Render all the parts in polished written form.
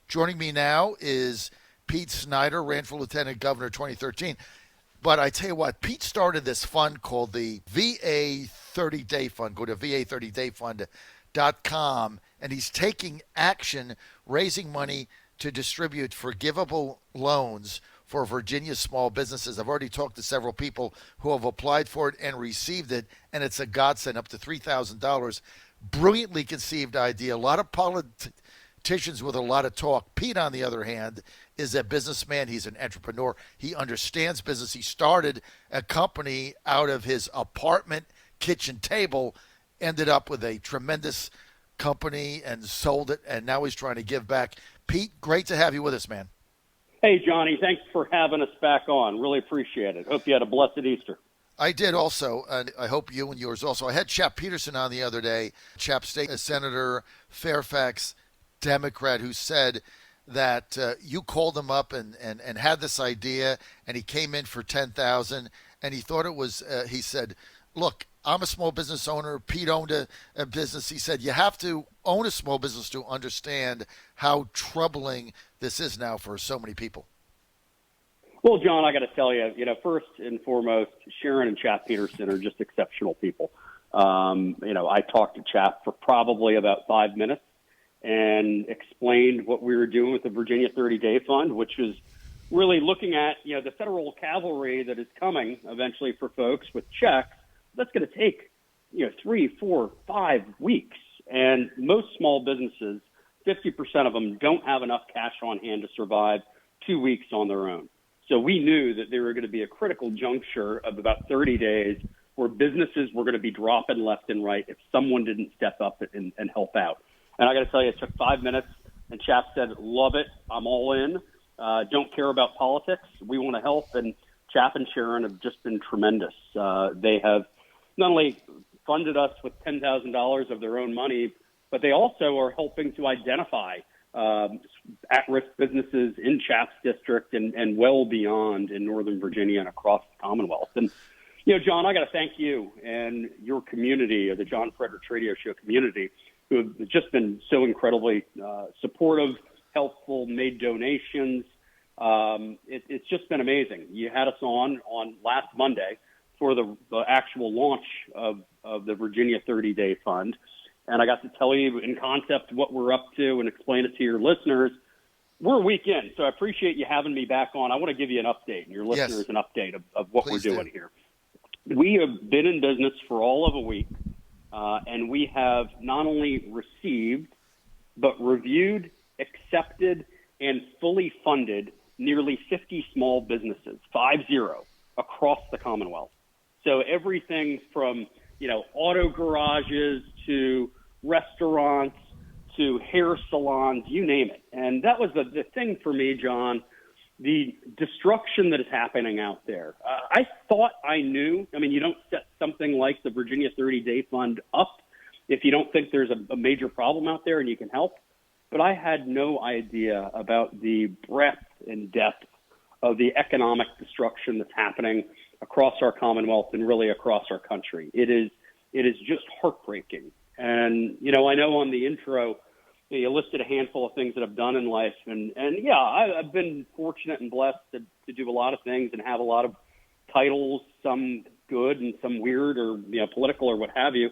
Joining me now is Pete Snyder, ran for Lieutenant Governor 2013. But I tell you what, Pete started this fund called the VA 30-Day Fund. Go to va30dayfund.com, and he's taking action, raising money to distribute forgivable loans for Virginia small businesses. I've already talked to several people who have applied for it and received it, and it's a godsend, up to $3,000. Brilliantly conceived idea. A lot of politicians with a lot of talk. Pete, on the other hand, is a businessman. He's an entrepreneur. He understands business. He started a company out of his apartment kitchen table, ended up with a tremendous company and sold it, and now he's trying to give back. Pete, great to have you with us, man. Hey, Johnny, thanks for having us back on. Really appreciate it. Hope you had a blessed Easter. I did also, and I hope you and yours also. I had Chap Peterson on the other day, Chap State Senator, Fairfax, Democrat, who said that you called him up and had this idea, and he came in for $10,000, and he thought it was, he said, look, I'm a small business owner. Pete owned a business. He said, you have to own a small business to understand how troubling this is now for so many people. Well, John, I got to tell you, first and foremost, Sharon and Chap Peterson are just exceptional people. I talked to Chap for probably about 5 minutes and explained what we were doing with the Virginia 30-Day Fund, which was really looking at, the federal cavalry that is coming eventually for folks with checks. That's going to take, 3, 4, 5 weeks. And most small businesses, 50% of them don't have enough cash on hand to survive 2 weeks on their own. So we knew that there were going to be a critical juncture of about 30 days where businesses were going to be dropping left and right if someone didn't step up and help out. And I got to tell you, it took 5 minutes, and Chap said, love it, I'm all in, don't care about politics, we want to help. And Chap and Sharon have just been tremendous. They have not only funded us with $10,000 of their own money, but they also are helping to identify at-risk businesses in Chap's district and well beyond in Northern Virginia and across the Commonwealth. And, John, I got to thank you and your community, or the John Fredericks Radio Show community, who have just been so incredibly supportive, helpful, made donations. It's just been amazing. You had us on last Monday for the actual launch of the Virginia 30-Day Fund. And I got to tell you in concept what we're up to and explain it to your listeners. We're a week in, so I appreciate you having me back on. I want to give you an update, and your listeners an update of what Please we're doing here. We have been in business for all of a week, and we have not only received, but reviewed, accepted, and fully funded nearly 50 small businesses, 50, across the Commonwealth. So everything from, auto garages to restaurants to hair salons, you name it. And that was the thing for me, John, the destruction that is happening out there. I thought I knew. I mean, you don't set something like the Virginia 30-Day Fund up if you don't think there's a major problem out there and you can help. But I had no idea about the breadth and depth of the economic destruction that's happening across our Commonwealth and really across our country. It is just heartbreaking. And, I know on the intro, you listed a handful of things that I've done in life. And yeah, I've been fortunate and blessed to do a lot of things and have a lot of titles, some good and some weird or, political or what have you.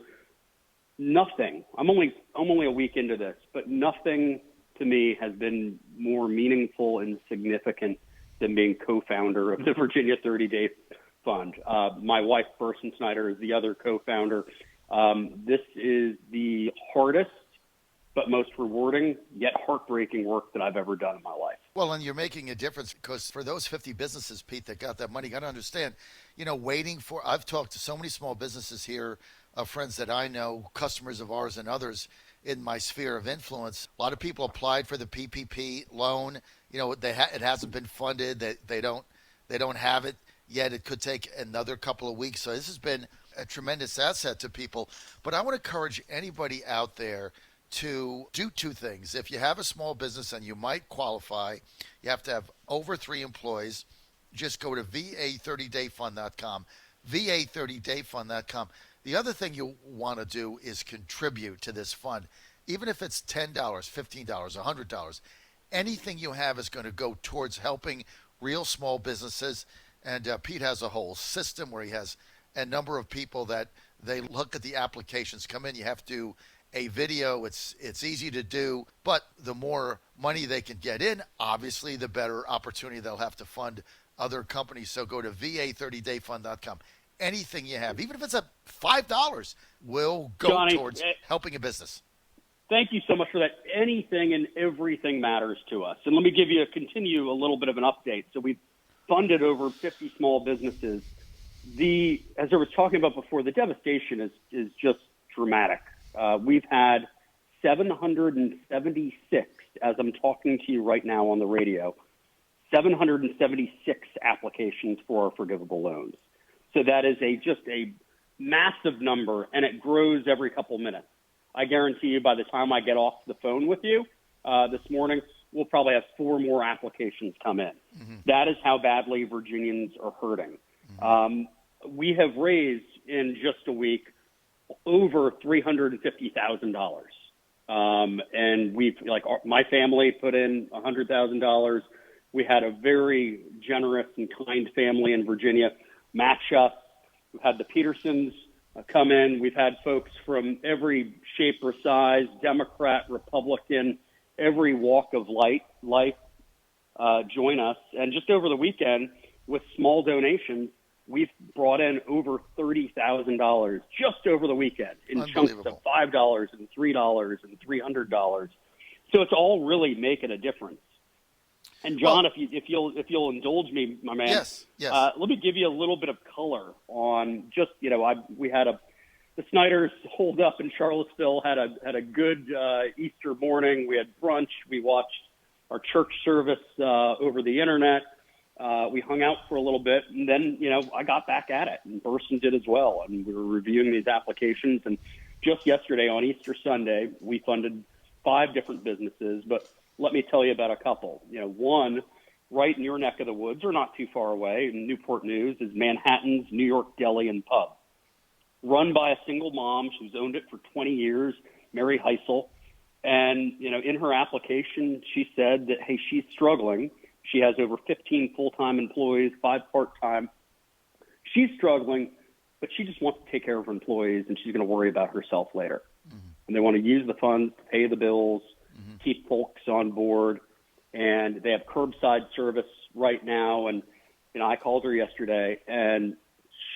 Nothing. I'm only a week into this, but nothing to me has been more meaningful and significant than being co-founder of the Virginia 30-Day Fund. My wife, Snyder, is the other co-founder. This is the hardest but most rewarding yet heartbreaking work that I've ever done in my life. Well, and you're making a difference, because for those 50 businesses, Pete, that got that money, you got to understand, I've talked to so many small businesses here, friends that I know, customers of ours and others in my sphere of influence. A lot of people applied for the PPP loan. It hasn't been funded. They don't have it yet. It could take another couple of weeks. So this has been a tremendous asset to people. But I want to encourage anybody out there to do two things. If you have a small business and you might qualify, you have to have over 3 employees. Just go to va30dayfund.com, va30dayfund.com. The other thing you want to do is contribute to this fund, even if it's $10, $15, $100. anything you have is going to go towards helping real small businesses. And Pete has a whole system where he has a number of people that they look at the applications come in. You have to do a video. It's easy to do, but the more money they can get in, obviously, the better opportunity they'll have to fund other companies. So go to va30dayfund.com. Anything you have, even if it's a $5, will go Johnny, towards helping a business. Thank you so much for that. Anything and everything matters to us. And let me continue a little bit of an update. So we've funded over 50 small businesses. As I was talking about before, the devastation is just dramatic. We've had 776, as I'm talking to you right now on the radio, 776 applications for our forgivable loans. So that is just a massive number, and it grows every couple minutes. I guarantee you by the time I get off the phone with you this morning, we'll probably have 4 more applications come in. Mm-hmm. That is how badly Virginians are hurting. Mm-hmm. We have raised in just a week over $350,000. And my family put in $100,000. We had a very generous and kind family in Virginia match us. We've had the Petersons come in. We've had folks from every shape or size, Democrat, Republican, every walk of life join us. And just over the weekend, with small donations, we've brought in over $30,000 just over the weekend in chunks of $5 and $3 and $300. So it's all really making a difference. And John, if you'll indulge me, my man, yes. Let me give you a little bit of color on just we had the Snyders holed up in Charlottesville, had a good Easter morning. We had brunch. We watched our church service over the internet. We hung out for a little bit, and then I got back at it, and Burson did as well. And we were reviewing these applications. And just yesterday on Easter Sunday, we funded 5 different businesses, but let me tell you about a couple. One right in your neck of the woods, or not too far away, in Newport News, is Manhattan's New York Deli and Pub, run by a single mom who's owned it for 20 years, Mary Heisel. And in her application, she said that she's struggling. She has over 15 full-time employees, 5 part-time. She's struggling, but she just wants to take care of her employees, and she's going to worry about herself later. Mm-hmm. And they want to use the funds to pay the bills, mm-hmm. keep folks on board, and they have curbside service right now. And I called her yesterday, and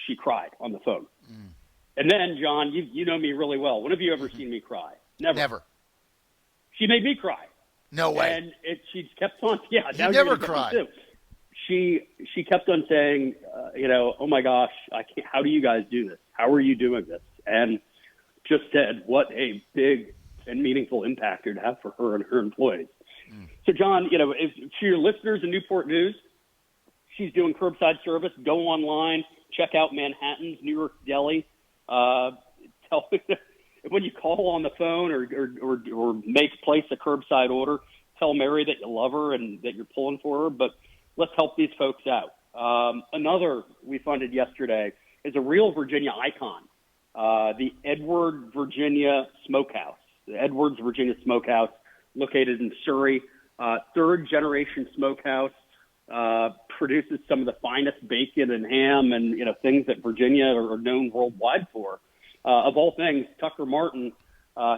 she cried on the phone. Mm. And then, John, you know me really well. When have you ever mm-hmm. seen me cry? Never. She made me cry. No way. And she kept on, yeah. You never cried. She kept on saying, oh my gosh, I can't. How do you guys do this? How are you doing this? And just said what a big and meaningful impact it would have for her and her employees. Mm. So, John, for your listeners in Newport News, she's doing curbside service. Go online, check out Manhattan's New York Deli. When you call on the phone or place a curbside order, tell Mary that you love her and that you're pulling for her. But let's help these folks out. Another we funded yesterday is a real Virginia icon, the Edward Virginia Smokehouse. The Edwards Virginia Smokehouse, located in Surrey, 3rd-generation smokehouse, produces some of the finest bacon and ham and things that Virginia are known worldwide for. Of all things, Tucker Martin,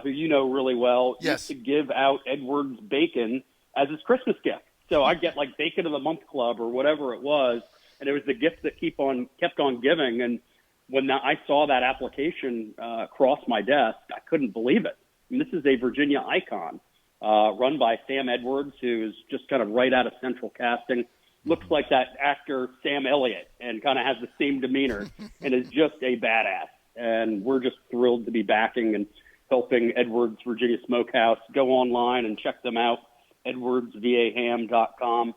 who you know really well, yes. used to give out Edwards bacon as his Christmas gift. So I get like Bacon of the Month Club or whatever it was, and it was the gift that kept on giving. And when I saw that application cross my desk, I couldn't believe it. And this is a Virginia icon run by Sam Edwards, who is just kind of right out of Central Casting. Looks like that actor Sam Elliott and kind of has the same demeanor and is just a badass. And we're just thrilled to be backing and helping Edwards Virginia Smokehouse. Go online and check them out, edwardsvaham.com.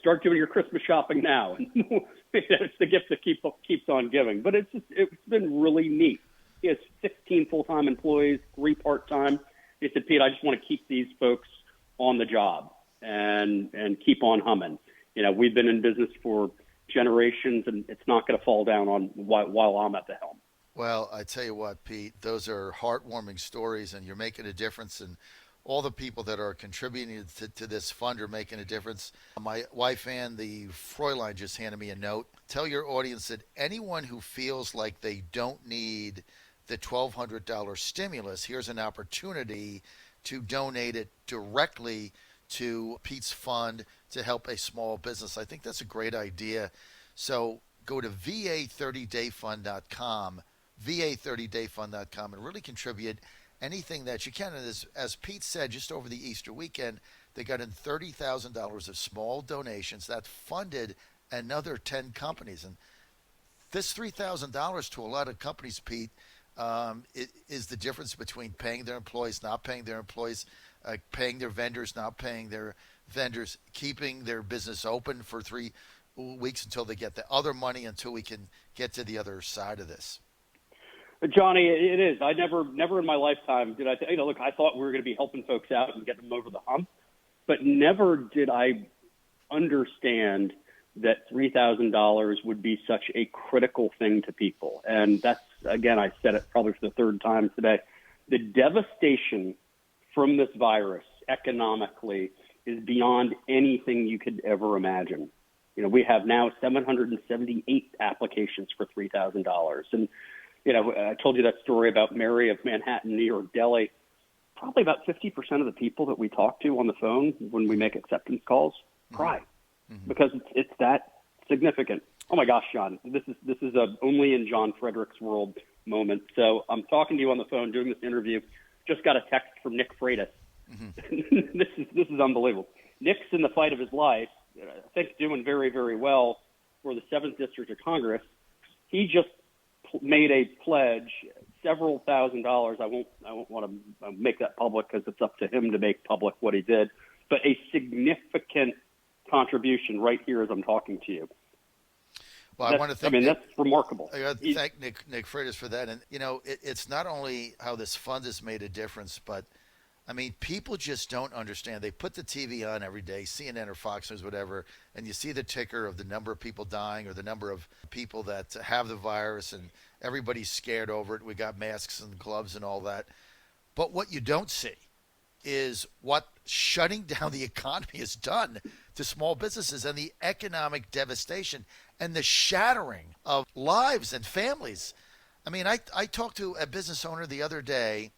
Start doing your Christmas shopping now. And it's the gift that keeps on giving. But it's been really neat. He has 16 full-time employees, 3 part-time. He said, Pete, I just want to keep these folks on the job and keep on humming. We've been in business for generations, and it's not going to fall down on while I'm at the helm. Well, I tell you what, Pete, those are heartwarming stories, and you're making a difference. And all the people that are contributing to this fund are making a difference. My wife Ann, the Fräulein, just handed me a note. Tell your audience that anyone who feels like they don't need the $1,200 stimulus, here's an opportunity to donate it directly to Pete's fund to help a small business. I think that's a great idea. So go to va30dayfund.com, va30dayfund.com, and really contribute anything that you can. And as Pete said, just over the Easter weekend, they got in $30,000 of small donations that funded another 10 companies. And this $3,000 to a lot of companies, Pete, it is the difference between paying their employees, not paying their employees, paying their vendors, not paying their vendors, keeping their business open for 3 weeks until they get the other money, until we can get to the other side of this. Johnny, it is. I never in my lifetime did I look, I thought we were going to be helping folks out and getting them over the hump, but never did I understand that $3,000 would be such a critical thing to people. And that's, again, I said it probably for the third time today. The devastation from this virus economically is beyond anything you could ever imagine. You know, we have now 778 applications for $3,000. And, you know, I told you that story about Mary of Manhattan, New York Deli. Probably about 50% of the people that we talk to on the phone when we make acceptance calls cry. Because it's that significant. Oh my gosh, John, this is a only in John Fredericks world moment. So I'm talking to you on the phone doing this interview. Just got a text from Nick Freitas. This is unbelievable. Nick's in the fight of his life. I think doing very, very well for the 7th District of Congress. He just made a pledge, several $1,000s. I won't want to make that public because it's up to him to make public what he did. But a significant contribution right here as I'm talking to you. Well, I want to thank that's remarkable. I got to thank Nick Freitas for that. And, you know, it's not only how this fund has made a difference, but, I mean, people just don't understand. They put the TV on every day, CNN or Fox News, whatever, and you see the ticker of the number of people dying or the number of people that have the virus, and everybody's scared over it. We got masks and gloves and all that. But what you don't see is what shutting down the economy has done to small businesses, and the economic devastation and the shattering of lives and families. I mean, I talked to a business owner the other day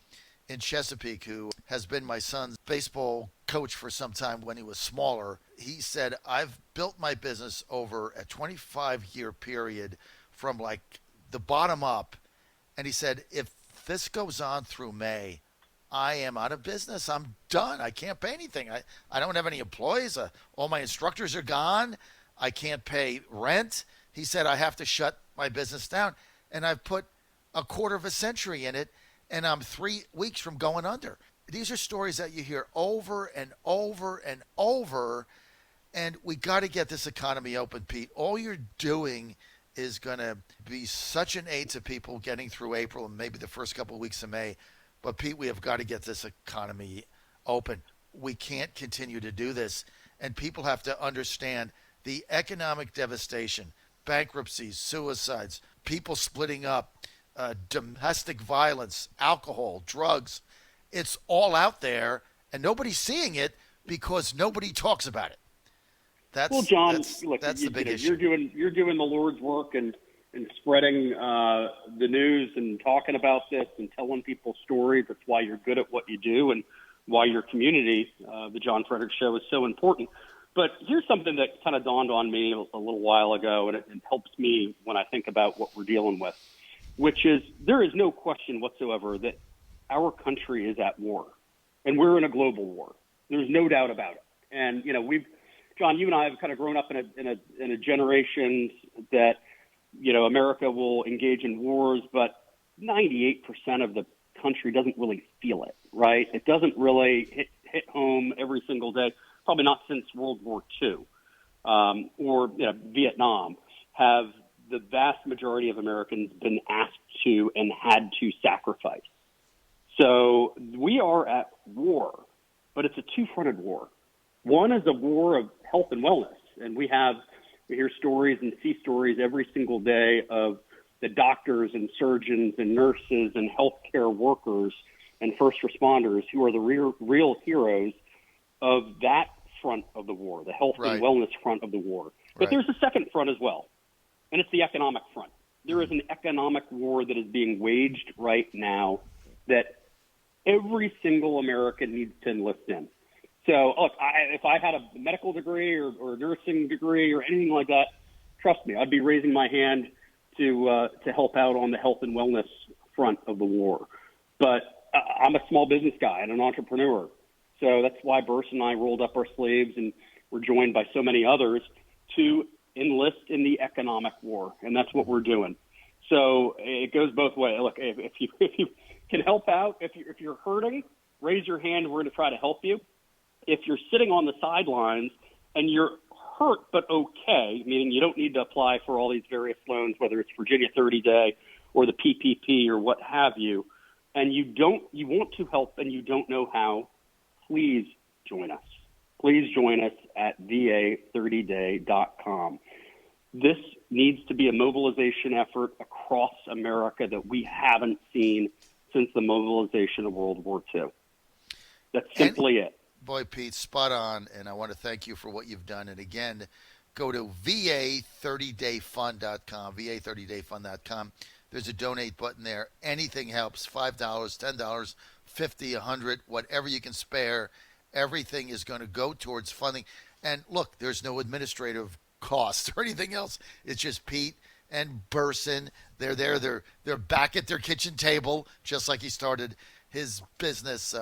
in Chesapeake who has been my son's baseball coach for some time when he was smaller. He said, I've built my business over a 25-year period from like the bottom up. And he said, if this goes on through May, I am out of business. I'm done. I can't pay anything. I don't have any employees. All my instructors are gone. I can't pay rent. He said, I have to shut my business down. And I've put a quarter of a century in it, and I'm 3 weeks from going under. These are stories that you hear over and over and over, and we got to get this economy open, Pete. All you're doing is going to be such an aid to people getting through April and maybe the first couple of weeks of May. But, Pete, we have got to get this economy open. We can't continue to do this. And people have to understand the economic devastation, bankruptcies, suicides, people splitting up, domestic violence, alcohol, drugs. It's all out there, and nobody's seeing it because nobody talks about it. Well, John, look, that's the big issue. You're doing the Lord's work and spreading the news and talking about this and telling people stories. That's why you're good at what you do and why your community, the John Fredericks Show, is so important. But here's something that kind of dawned on me a little while ago, and it helps me when I think about what we're dealing with, which is there is no question whatsoever that our country is at war, and we're in a global war. There's no doubt about it. And, you know, John, you and I have kind of grown up in a generation that, you know, America will engage in wars, but 98% of the country doesn't really feel it, right? It doesn't really hit home every single day. Probably not since World War II or Vietnam have the vast majority of Americans been asked to and had to sacrifice. So we are at war, but it's a two-fronted war. One is a war of health and wellness, and we hear stories and see stories every single day of the doctors and surgeons and nurses and healthcare workers and first responders who are the real heroes of that front of the war, the health and wellness front of the war. But there's a second front as well, and it's the economic front. There is an economic war that is being waged right now that every single American needs to enlist in. So, look, if I had a medical degree or a nursing degree or anything like that, trust me, I'd be raising my hand to help out on the health and wellness front of the war. But I'm a small business guy and an entrepreneur. So that's why Burse and I rolled up our sleeves and were joined by so many others to enlist in the economic war. And that's what we're doing. So it goes both ways. Look, if you can help out, if you're hurting, raise your hand. We're going to try to help you. If you're sitting on the sidelines and you're hurt but okay, meaning you don't need to apply for all these various loans, whether it's Virginia 30-day or the PPP or what have you, and you want to help and you don't know how, please join us. Please join us at va30day.com. This needs to be a mobilization effort across America that we haven't seen since the mobilization of World War II. That's simply it. Boy, Pete, spot on, and I want to thank you for what you've done. And again, go to va30dayfund.com, va30dayfund.com. There's a donate button there. Anything helps, $5, $10, $50, $100, whatever you can spare. Everything is going to go towards funding. And look, there's no administrative cost or anything else. It's just Pete and Burson. They're there. They're back at their kitchen table, just like he started his business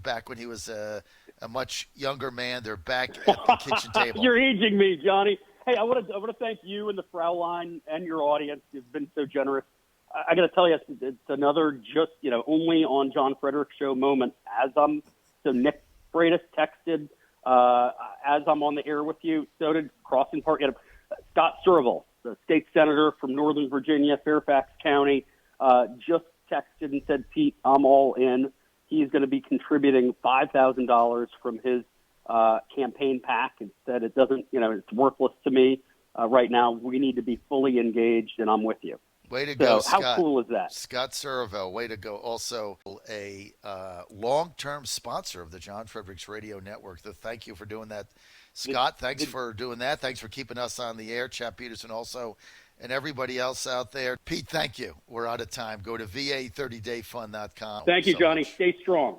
back when he was a much younger man. They're back at the kitchen table. You're aging me, Johnny. Hey, I want to thank you and the Fraulein and your audience. You've been so generous. I got to tell you, it's another just only on John Fredericks show moment. So Nick Freitas texted as I'm on the air with you. So did Crossing Park. Scott Serval, the state senator from Northern Virginia, Fairfax County, just texted and said, Pete, I'm all in. He's going to be contributing $5,000 from his campaign PAC and said it doesn't, it's worthless to me right now. We need to be fully engaged, and I'm with you. Way to go, Scott. How cool is that? Scott Serval, way to go. Also a long-term sponsor of the John Fredericks Radio Network. Thank you for doing that. Scott, thanks for doing that. Thanks for keeping us on the air. Chap Peterson also, and everybody else out there. Pete, thank you. We're out of time. Go to va30dayfund.com. Thank you, Johnny. Stay strong.